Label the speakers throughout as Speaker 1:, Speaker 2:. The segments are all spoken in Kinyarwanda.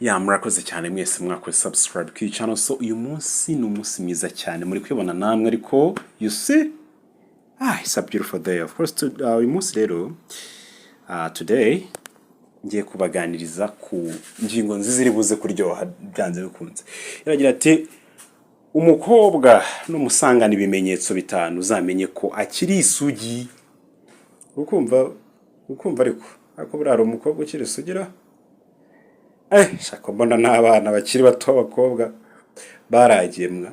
Speaker 1: Ya murakoze cyane mwese mwakoze subscribe ku channel. So uyu munsi ni umunsi mwiza cyane muri kwibona namwe ariko you see it's a beautiful day of course uyu munsi rero today ngiye kubaganiriza ku ngingo nziza iri buze kuryoha byanze bikunze. Iragira ati umukobwa n'umusangana ibimenyetso bitanu uzamenye ko akiri isugi. Ukumva ariko buraro umukobwa ukiri isugira shaka mbona n'abana bakiri bato abakobwa baragemwa.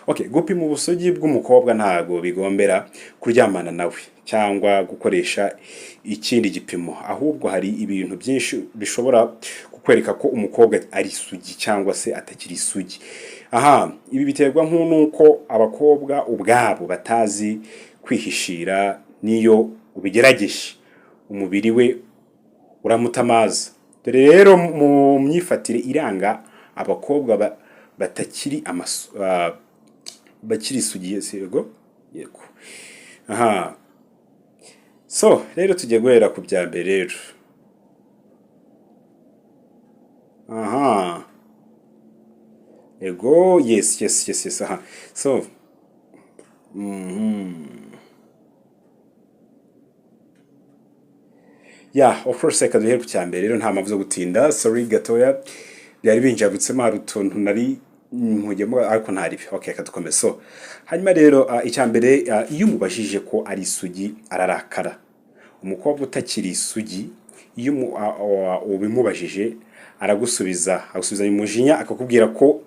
Speaker 1: Okay, gupima ubusugi bw'umukobwa ntago bigombera kuryamana nawe cyangwa gukoresha ikindi gipimo, ahubwo hari ibintu byinshi bishobora kukwereka ko umukobwa ari isugi cyangwa se atakiri isugi. Ibi biterwa nk'uko abakobwa ubwabo batazi kwihishira, niyo ubigerageje umubiri we uramutamaza. Dore rero mu myifatire iranga abakobwa batakiri bakiri isugiye sego yego. So rero tugiye guhera ku bya mbere rero. Ego yes. So of course reka duhere ku cya mbere rero, nta mpamvu zo gutinda. Sorry gatoya byari binjabutsemo hari utuntu nari nkugemo ariko ntaribi. Okay, reka dukomeze. So hanyuma rero icya mbere, iyo umubajije ko ari isugi ararakara. Umukobwa utakiri isugi iyo ubimubajije aragusubiza mu mujinya, akakubwira ko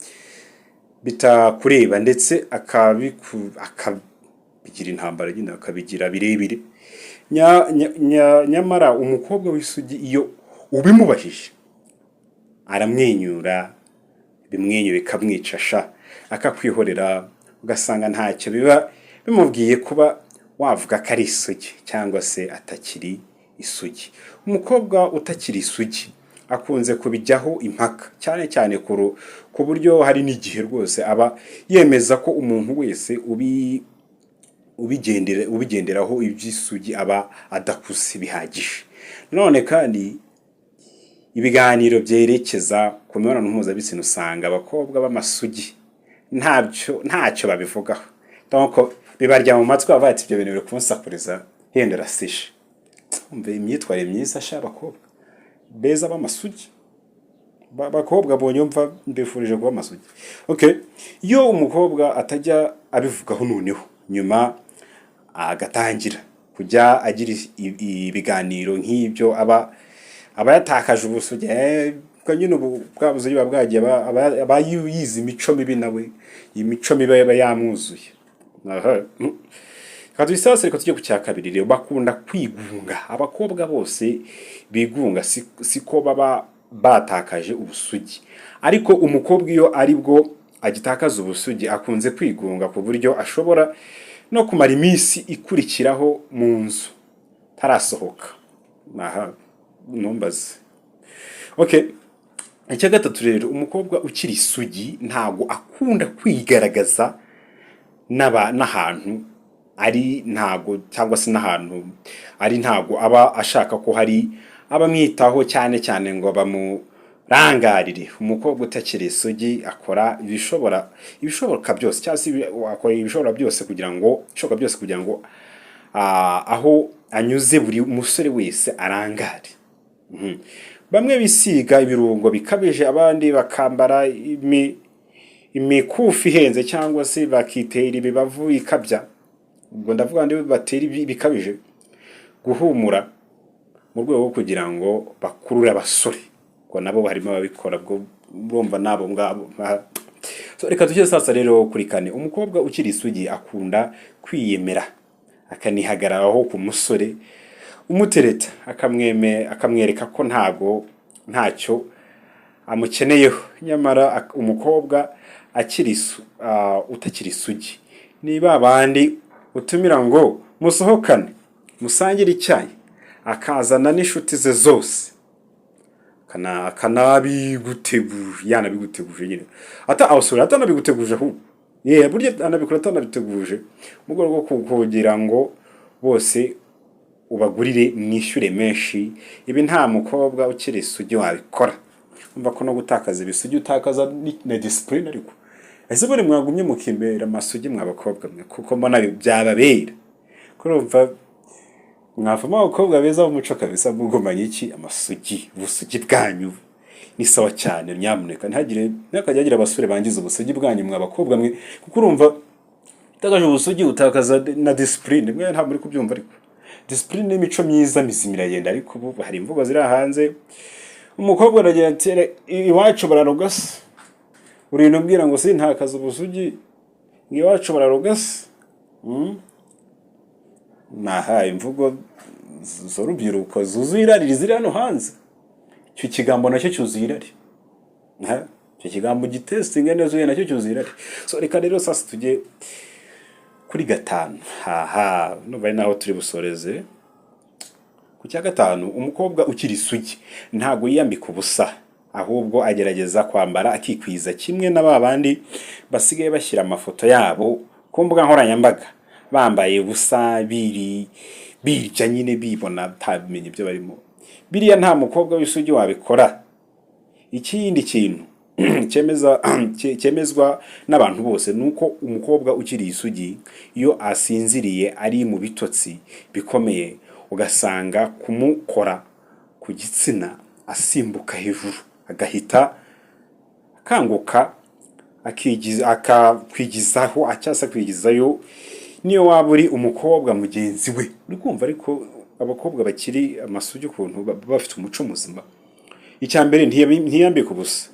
Speaker 1: bitakureba ndetse akabigira intambara nyine, akabigira birebire. Nyamara umukobwa w'isugi iyo ubimubajije aramwenyura, bimwenyuye bikamwicasha, akakwihorera, ugasanga ntacyo biba bimubwiye kuba wavuga ko ari isugi cyangwa se atakiri isugi. Umukobwa utakiri isugi akunze kubijyaho impaka, cyane cyane ku buryo hari n'igihe rwose aba yemeza ko umuntu wese ubigenderaho iby'isugi aba adakuze bihagije. None kandi ibiganiro byerekeza ku mibonano mpuzabitsina usanga abakobwa b'amasugi ntacyo babivugaho. Donc bibarya mu matwi bava ati ibyo bintu biri kunsakuriza yenda rasishe. Umve imyitwarire myiza abakobwa beza b'amasugi. Bakobwa bonyumva mbifurije kuba amasugi. Okay, iyo umukobwa atajya abivugaho noneho nyuma agatangira kujya agira ibiganiro nk'ibyo aba yatakaje ubusugi. Nyine bwabuze yiba bwagiye aba yize imico mibi, nawe imico mibi yaba yamwuzuye. Kadwisase reka tujye ku cya kabiri rero, bakunda kwigunga. Abakobwa bose bigunga siko baba batakaje ubusugi, ariko umukobwa iyo ari bwo agitakaza ubusugi akunze kwigunga ku buryo ashobora no kumara iminsi ikurikiraho mu nzu tarasohoka. Numbaze. Okay, icya gatatu rero, umukobwa ukiri isugi ntago akunda kwigaragaza n'ahantu ari, ntago cyangwa se n'ahantu ari, ntago aba ashaka ko hari abamwitaho cyane ngo bamurangarire. Umukobwa utakiri isugi akora ibishoboka byose, cyangwa se akora ibishobora byose kugira ngo aho anyuze buri musore wese arangare. Bamwe bisiga ibirungo bikabije, abandi bakambara imikufi ihenze cyangwa se bakitera ibibavu ikabya. Ubwo ndavuga ndi batera bikabije guhumura mu rwego rwo kugira ngo bakurure abasore, ngo nabo harimo ababikora bwo bomba nabo ngabo. So reka tujye sasa rero kuri kane. Umukobwa ukiri isugi akunda kwiyemera, akanihagararaho ku musore umutereta, akamwereka ko ntacyo amukeneyeho. Nyamara umukobwa utakiri isugi ni babandi utumira ngo musohokane musangire icyayi, akazana n'inshuti ze zose, yanabiguteguje nyine atanabiguteguje ahubwo burya anabikora atanabiteguje mu rwego rwo kugira ngo bose ubagurire mwishyure menshi. Ibi nta mukobwa ukiri isugi wabikora. umva ko no gutakaza ibisugi utakaza na discipline ariko ese buri mwagumye mukimbera amasugi mwabakobwa mwe kuko mbona byababera kurumva mwavamo abakobwa beza b'umuco kabisa mugumanye iki amasugi ubusugi bwanyu ni sawa cyane nyamuneka ntakajyagira abasore bangiza ubusugi bwanyu mwabakobwa mwe kuko urumva utakaje ubusugi utakaza na discipline mwe nta muri kubyumva ariko discipline n'imico myiza mizima iragenda ariko ubu hari imvugo ziri hanze umukobwa aragira ati iwacu bararogasa urintu ubwira ngo sintakaza ubusugi iwacu bararogasa naha imvugo z'urubyiruko zuzuye irari ziri hano hanze icyo kigambo nacyo cyuzuye irari icyo kigambo gitestinga neza uye nacyo cyuzuye irari so reka rero sasa tujye kuri gatanu numva ari naho turi busoreze ku cya gatanu umukobwa ukiri isugi ntago yiyambika ubusa ahubwo agerageza kwambara akikwiza kimwe na babandi basigaye bashyira amafoto yabo ku mbuga nkoranyambaga bambaye ubusa birya nyine bibona tabimenye ibyo barimo biriya nta mukobwa w'isugi wabikora ikindi kintu cyemezwa n'abantu bose nuko umukobwa ukiri isugi iyo asinziriye ari mu bitotsi bikomeye ugasanga kumukora ku gitsina asimbuka hejuru agahita akanguka akakwigizaho acyasa kwigizayo niyo waba uri umukobwa mugenzi we uri kumva ariko abakobwa bakiri amasugi ukuntu bafite umuco muzima icyambere ntiyambika ubusa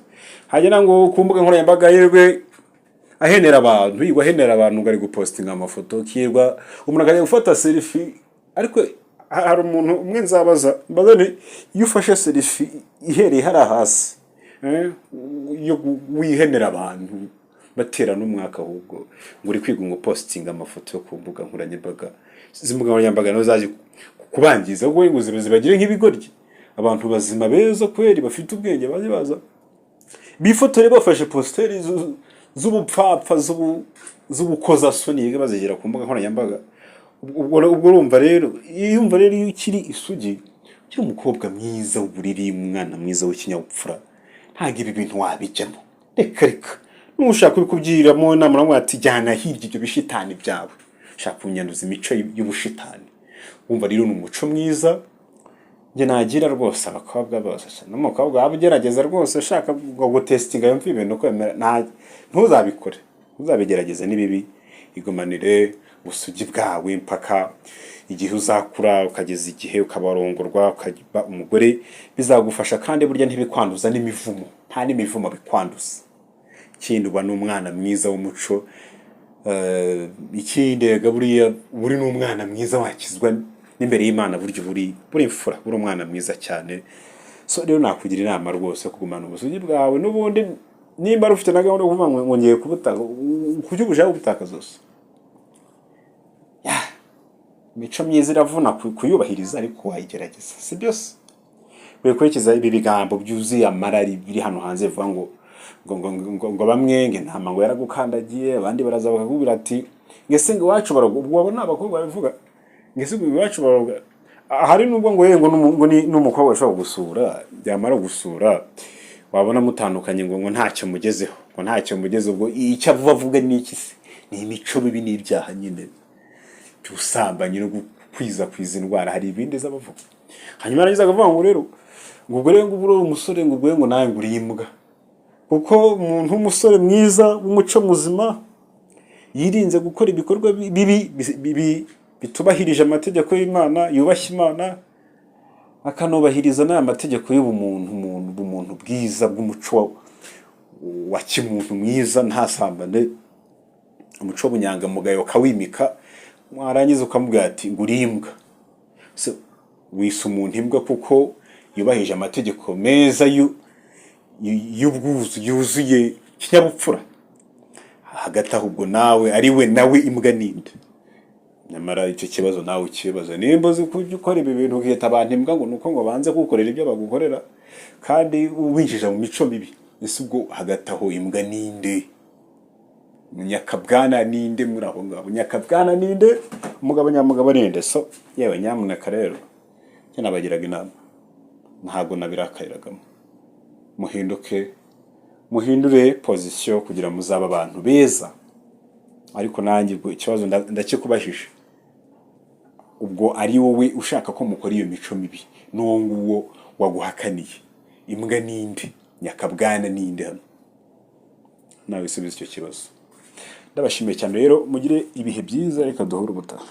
Speaker 1: hagera ngo ku mbuga nkoranyambaga yerwe ahenera abantu ngari gupostinga amafoto kirwa umuntu akajya gufata selfie ariko hari umuntu umwe nzabaza mbazane iyo ufashe selfie ihereye hari hasi yo wihenera abantu batera n'umwaka ahubwo ngo uri kwiga ngo postinga amafoto yo ku mbuga nkoranyambaga zimbuga nkoranyambaga no zaje kubangiza ngo inguzi bagire nk'ibigoryi abantu bazima beza kweri bafite ubwenge baza bifotore bafashe posteri z'ubupfapfa z'ubukoza soni bazigera ku mbuga nkoranyambaga ubwo urumva rero iyo ukiri isugi cyo umukobwa mwiza w'uburiri umwana mwiza w'ikinyabupfura ntago ibi bintu wabijyamo reka nushaka kubikubwiramo namara ati jyana hirya ibyo bishitani byawe shaka kunyanduza imico y'ubushitani wumva rero n'umuco mwiza nge nagira rwose abakobwa bose n'umukobwa waba ugerageza rwose ushaka gutestinga yumva ibintu kwemera ntuzabikore uzabigerageza nibibi igumanire ubusugi bwawe mpaka igihe uzakura ukageza igihe ukabarongorwa ukaba umugore bizagufasha kandi burya ntibikwanduza n'imivumo nta n'imivumo bikwanduza ikindi uba n'umwana mwiza w'umuco ikindi buriya buri n'umwana mwiza wakizwa n'imbere y'Imana buryo buri imfura buri umwana mwiza cyane so rero nakugira inama rwose kugumana ubusugi bwawe n'ubundi nimba rufite na gahunda yo kuvuga ngo ngiye kubutaka kujya ubushaka gutaka zose imico myiza iravuna kuyubahiriza ariko wayigerageza si byose wikurikiza ibi bigambo byuzuye amarari biri hano hanze bivuga ngo bamwe nge ntama ngo yaragukandagiye abandi baraza bakakubwira ati ngese ngo iwacu barogwa wabona abakobwa babivuga ngese ngo iwacu barogwa hari nubwo ngo yego n'umukobwa ashobora gusura byamara gusura wabona mutandukanye ngo ntacyo mugezeho ngo ntacyo mugezeho ubwo icyo avuga n'iki se ni imico bibi n'ibyaha nyine by'ubusambanyi no kwiza indwara hari ibindi z'abavuga hanyuma aragize akavuga ngo rero ngo ubwo rero uri umusore ngo ubwo ngo nawe ngo uri imbwa kuko umuntu w'umusore mwiza w'umuco muzima yirinze gukora ibikorwa bibi bitubahirije amategeko y'Imana yubashye Imana akanubahiriza n'aya mategeko y'ubumuntu bwiza bw'umuco wa kimuntu mwiza ntasambane umuco w'ubunyangamugayo kawimika mwarangiza ukamubwira ati ngo uri imbwa so wise umuntu imbwa kuko yubahije amategeko meza y'ubwuzu yuzuye kinyabupfura hagati ahubwo nawe ari we nawe imbwa ninde nyamara icyo kibazo nawe ukibaza nimba uzi kujya ukora ibi bintu ukita abantu imbwa ngo nuko ngo banze kugukorera ibyo bagukorera kandi ubinjije mu mico mibi ese ubwo hagati aho imbwa ninde Nyakabwana ninde muri aho ngabo Nyakabwana ninde umugabo nyamugabo ninde so yewe nyamuneka rero cyo nabagiraga inama ntago nabirakariragamo muhindure pozisiyo kugira muzabe abantu beza. Ariko nanjye ubwo ikibazo ndakikubajije, ubwo ari wowe ushaka ko mukora iyo mico mibi, n'uwo nguwo waguhakaniye, imbwa ninde, nyakabwana ninde hano? Nawe subiza icyo kibazo. Ndabashimiye cyane rero, mugire ibihe byiza, reka duhure ubutaha.